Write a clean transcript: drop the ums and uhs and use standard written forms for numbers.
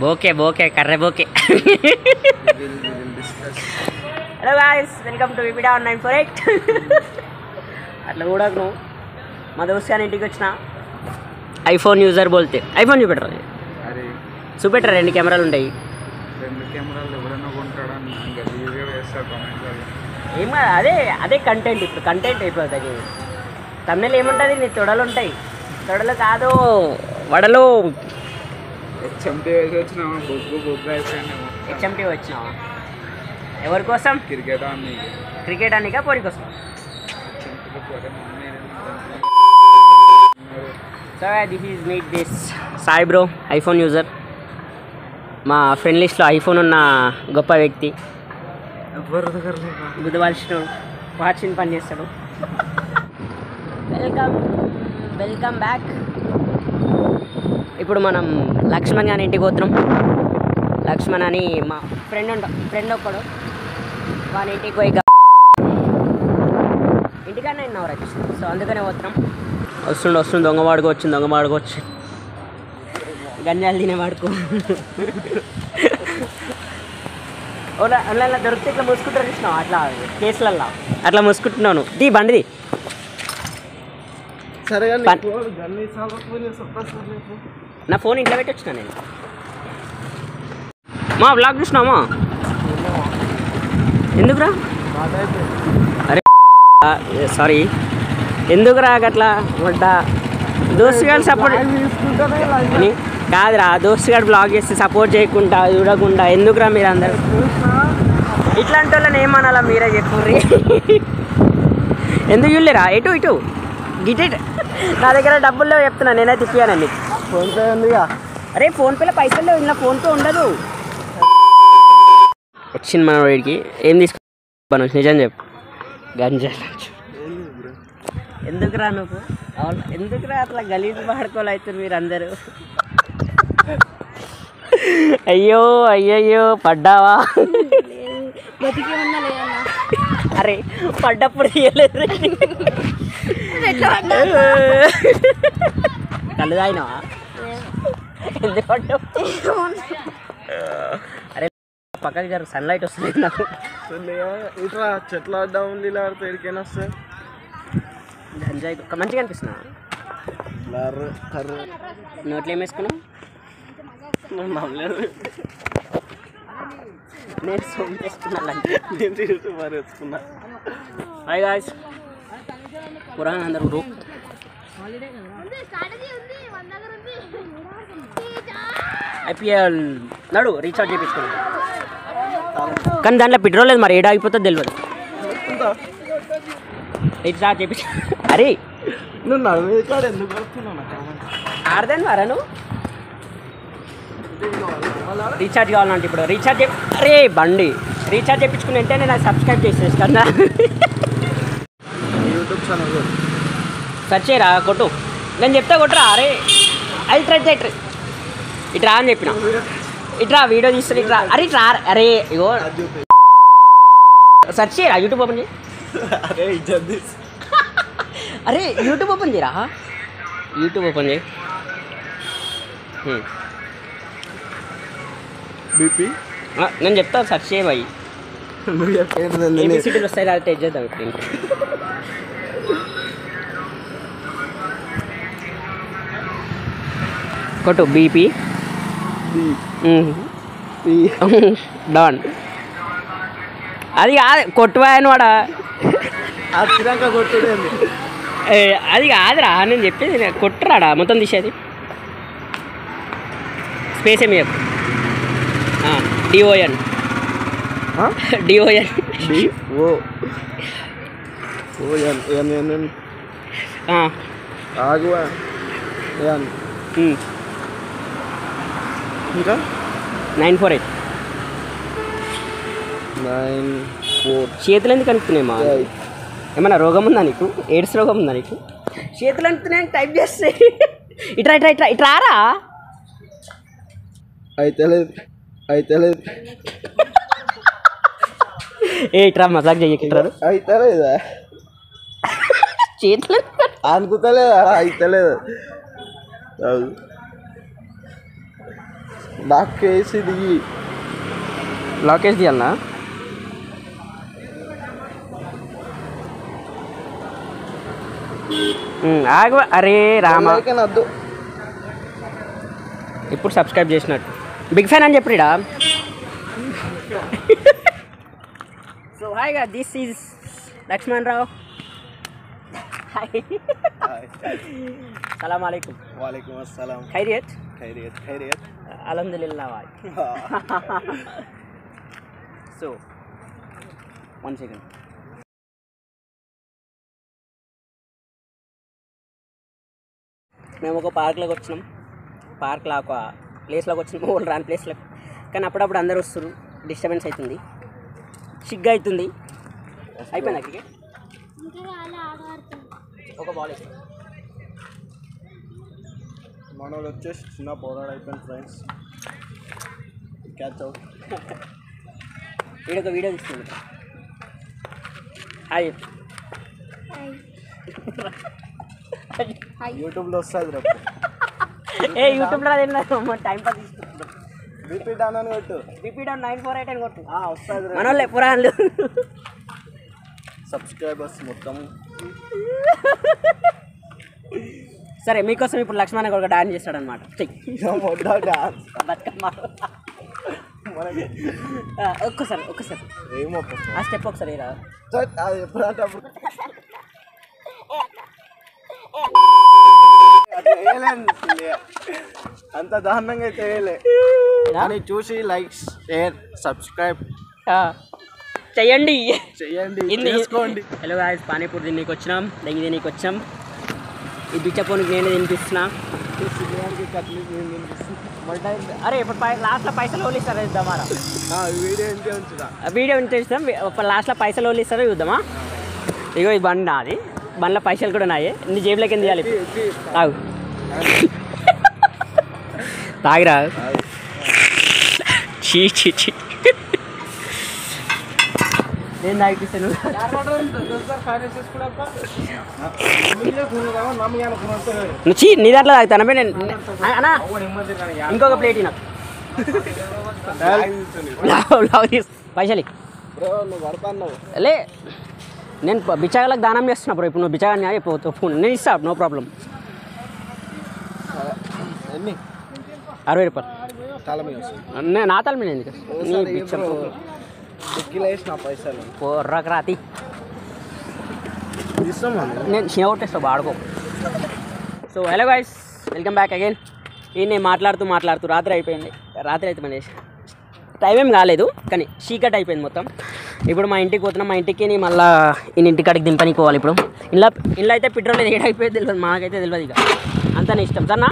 Bouquet బోకే కర్రె బోకే. హలో గాయ్స్, వెల్కమ్ టు విపిడా 948. అట్లా కూడా నువ్వు మా దోస్త్ గారి ఇంటికి వచ్చిన ఐఫోన్ యూజర్ బోల్తే ఐఫోన్ చూపెట్టరు, చూపెట్టరు. 2 కెమెరాలు ఉంటాయి. 2 కెమెరాలు ఎవరైనా కొంటాడని ఏం అదే కంటెంట్. ఇప్పుడు కంటెంట్ అయిపోతుంది. తమిళ ఏముంటుంది, నీ తొడలు ఉంటాయి. తొడలు కాదు వడలు. హెచ్ఎంటీ వేసి వచ్చినావా? బొగ్గు అయిపోయినాము. హెచ్ఎంటీ వచ్చినావా? ఎవరి కోసం? క్రికెట్ అనికా పోరి కోసం. So this is meet this Sai bro, iPhone user. మా ఫ్రెండ్ లిస్ట్లో ఐఫోన్ ఉన్న గొప్ప వ్యక్తి. బుధవాల్సిన వాచింగ్ పని చేస్తాడు. Welcome back. ఇప్పుడు మనం లక్ష్మణ్ గారి ఇంటికి పోతున్నాం. లక్ష్మణ్ అని మా ఫ్రెండ్ ఒక్కడు. వాని ఇంటికి పోయి ఇంటికన్నా ఇన్నవరు వచ్చి, సో అందుకనే పోతున్నాం. వస్తుంది దొంగ వాడుకోవచ్చు. గంజాలు తినేవాడుకో. అలా దొరికితే ఇట్లా మూసుకుంటారు చూసినావు, అట్లా కేసులల్లో అట్లా మూసుకుంటున్నాను. దీ బండిది. సరే నా ఫోన్ ఇంట్లో పెట్టి వచ్చినా నేను. మా బ్లాగ్ చూసినామా? ఎందుకురా? అరే సారీ, ఎందుకురా అట్లా వంట? దోస్తు గారు సపోర్ట్ కాదురా, దోస్తు గారు బ్లాగ్ చేస్తే సపోర్ట్ చేయకుండా చూడకుండా ఎందుకురా మీరు అందరు? ఇట్లాంటి వాళ్ళని ఏమనాలా మీరే చెప్పుర్రి. ఎందుకు చూడలేరా? ఇటు గిటెట్. నా దగ్గర డబ్బులు లేవు చెప్తున్నా, నేనే తిప్పానండి. ఫోన్పే ఉందిగా. అరే ఫోన్పేలో పైసలు లేవు, ఇలా ఫోన్పే ఉండదు. వచ్చింది మన వాడికి. ఏం తీసుకున్నాను నిజం చెప్పు. గంజా. ఎందుకురా నువ్వు? ఎందుకురా అట్లా గలీజు పాడుకోవాలి అవుతుంది మీరు అందరూ? అయ్యో పడ్డావా? అరే పడ్డప్పుడు తీయలేదు. కళ్ళు తాగినావా? ఎందుకు పడ్డావు? అరే పక్కకి జరుగు, సన్లైట్ వస్తుంది నాకు. ఇట్లా చెట్లు ఆడడం ఎడికైనా వస్తాయి. గంజాయి మంచిగా అనిపిస్తున్నా. నోట్లో ఏం వేసుకున్నావు? నేను సోమ్ చేసుకున్నా. హాయ్ గాయ్స్, పురాణ అందరూ రూప్ ఐపీఎల్ నడు రీఛార్జ్ చేయించుకున్నాను, కానీ దాంట్లో పెట్రోల్ లేదు. మరి ఏడా ఆగిపోతుంది తెలియదు. రీఛార్జ్ చేయించు. అరే నువ్వు ఎందుకు ఆడదాను మరా నువ్వు? రీఛార్జ్ కావాలంటే ఇప్పుడు రీఛార్జ్ అరే బండి రీఛార్జ్ చేయించుకుని వెంటనే నాకు సబ్స్క్రైబ్ చేసేస్తాను. యూట్యూబ్ ఛానల్ సెర్చ్ చేయరా, కొట్టు. నేను చెప్తా కొట్టురా. అరే అది ఇట్రా అని చెప్పిన. ఇట్రా వీడియో తీస్తుంది. ఇట్రా అరే ఇట్రా. అరే ఇగో సెర్చ్ చేయరా, యూట్యూబ్ ఓపెన్ చేయి. అరే యూట్యూబ్ ఓపెన్ చేయరా, యూట్యూబ్ ఓపెన్ చేయి. బీపీ నేను చెప్తా సెర్చ్ చేయ బాయ్. ఏబిసిటీలు వస్తాయి కదా, టెస్ట్ చేద్దాం ఇప్పుడు. కొట్టు బీపీ డాన్. అది కాదు కొట్టువాయని వాడా, కొట్టుడు. అది కాదురా నేను చెప్పేది. కొట్టురాడా మొత్తం తీసేది. స్పేస్ ఏమి చెప్పు. డిఓఎన్ ఇంకా 948 చేతులు ఎందుకు అనుకున్నామా? ఏమన్నా రోగం ఉందా నీకు? ఎయిడ్స్ రోగం ఉందా నీకు? చేతులు అనుకున్నాను టైప్ చేస్తే. ఇట్రారా. అయితే లేదు ఇట్రా మజాక్ చెయ్యకుంటారు. అయితే లేదా చేతులు అనుకుతలేదా? అయితే లేదు. లాక్ వేసి దిగి లాకేష్ తీయాలనా ఆగు అరే రామా వద్దు. ఇప్పుడు సబ్స్క్రైబ్ చేసినట్టు బిగ్ ఫ్యాన్ అని చెప్పిడా సో హాయ్ గా this is Lakshman Rao hi సలాం అలైకుం వాలేకుమ్ అస్సలాం. ఖైరియత్ ఖైరియత్ ఖైరియత్. అల్హమ్దులిల్లాహ్ భాయ్ సో 1 సెకండ్ మేము ఒక పార్క్లోకి వచ్చినాం పార్క్లో ఒక ప్లేస్లోకి వచ్చినాం వాళ్ళు రాని ప్లేస్లోకి కానీ అప్పుడప్పుడు అందరూ వస్తారు డిస్టర్బెన్స్ అవుతుంది సిగ్గా అవుతుంది అయిపోయింది క్రికెట్ ఒక బాల్ వేస్తాం మనోడు వచ్చేసి చిన్న పోరాడు అయిపోయింది friends. Catch out. Video video తీస్తుంది హాయ్ యూట్యూబ్లో వస్తుంది రేపు. ఏ యూట్యూబ్లో అదేం టైం పాస్ తీసుకుంటున్నాం రిపీట్ అని కొట్టు. రిపీట్ 948 అని కొట్టు వస్తుంది రేపు. మనోళ్ళే పురాణాలు సబ్స్క్రైబర్స్ మొత్తం. సరే మీకోసం ఇప్పుడు లక్ష్మణ్ ఒక డాన్స్ చేస్తాడనమాట డాన్స్ బతుకమ్మ ఒక్కసారి ఏమో ఆ స్టెప్ ఒకసారి రా అది ఎప్పుడంటే అప్పుడు అంత దారుణంగా అయితే వేయలే అని చూసి లైక్ షేర్ సబ్స్క్రైబ్ చెయ్యండి చేసుకోండి. హలో గాయ్స్ పానీపూరి తిన్నీకి వచ్చినాం దెంగి తిన్నీకి వచ్చాం ఈ బిచ్చపోనికి నేనే తినిపిస్తున్నా అరే ఇప్పుడు లాస్ట్లో పైసలు ఓలిస్తారా చూద్దామా వీడియో ఇంటే ఉంచుదా వీడియో ఇంత ఇస్తాం లాస్ట్లో పైసలు ఓలిస్తారా చూద్దామా ఇగో ఇది బండి నాది బండ్లో పైసలు కూడా ఉన్నాయి నీ జేబులోకి ఎందుకు తీయాలి తాగు తాగిరా చీ నేను తాగిపిస్తాను చీ నీ దాంట్లో తాగుతాను నేను అన్నా ఇంకొక ప్లేట్ నాకు పైసలు లే నేను బిచ్చగాళ్ళకి దానం చేస్తున్నా బ్రో ఇప్పుడు నువ్వు బిచ్చగాన్ని అయిపోతావు నేను ఇస్తా నో ప్రాబ్లం 60 రూపాయలు నా తల మీద ఎందుకు పైసలు పొర్రకు రాతి ఇస్తాం నేను చిన్నగొట్టేస్తా ఆడుకో so hello guys welcome back again ఈ నేను మాట్లాడుతూ రాత్రి అయిపోయింది రాత్రి అయితే మళ్ళీ టైం ఏం కాలేదు కానీ చీకట్ అయిపోయింది మొత్తం ఇప్పుడు మా ఇంటికి పోతున్నాం మా ఇంటికి మళ్ళీ ఈయన ఇంటికాడికి దింపనికి పోవాలి ఇప్పుడు ఇంట్లో అయితే పెట్రోల్ ఏడైపోయేది తెలియదు మాకైతే తెలియదు ఇక అంతా నీ ఇష్టం సన్నా